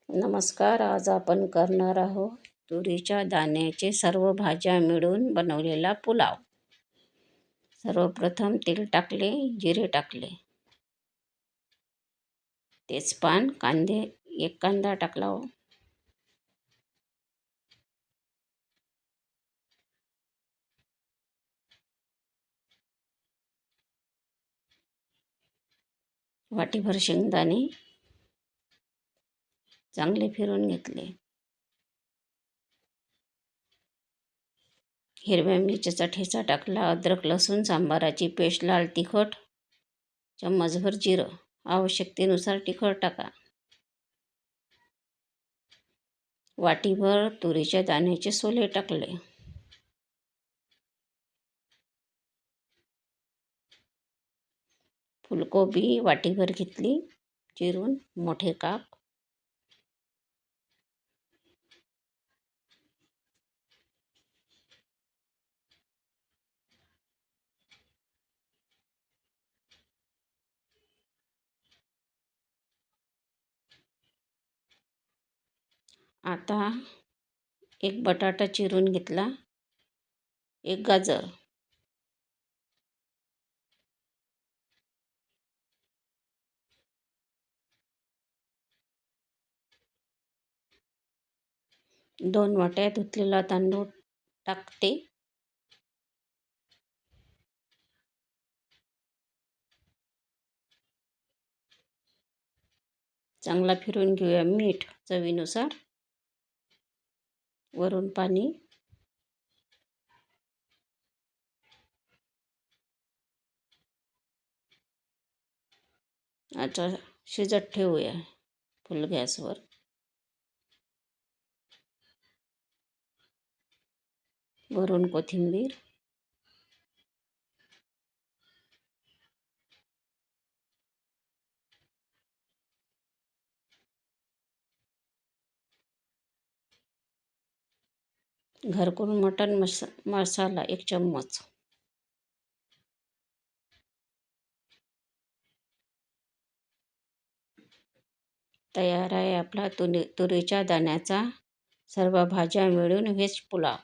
नमस्कार. आज आपण करणार आहोत तुरीच्या दाण्याचे सर्व भाज्या मिळून बनवलेला पुलाव. सर्वप्रथम तेल टाकले, जिरे टाकले, तेजपान, कांदे, एक कांदा टाकला, वाटीभर शेंगदाणे चांगले फिरून घेतले, हिरव्या मिरचीचा ठेचा टाकला, अद्रक लसूण सांबाराची पेस्ट, लाल तिखट, चम्मचभर जिरं, आवश्यकतेनुसार तिखट टाका, वाटीभर तुरीच्या दाण्याचे सोले टाकले, फुलकोबी वाटीभर घेतली चिरून मोठे काप, आता एक बटाटा चिरून घेतला, एक गाजर, दोन वाट्या धुतलेला तांदूळ टाकते, चांगला फिरून घेऊया, मीठ चवीनुसार, वरून पाणी, आता शिजत ठेवूया फुल गॅसवर, वरून कोथिंबीर, घरकुल मटण मसाला 1 चम्मच, तयार आहे आपला तुरीच्या दाण्याचा सर्व भाज्या मिळून व्हेज पुलाव.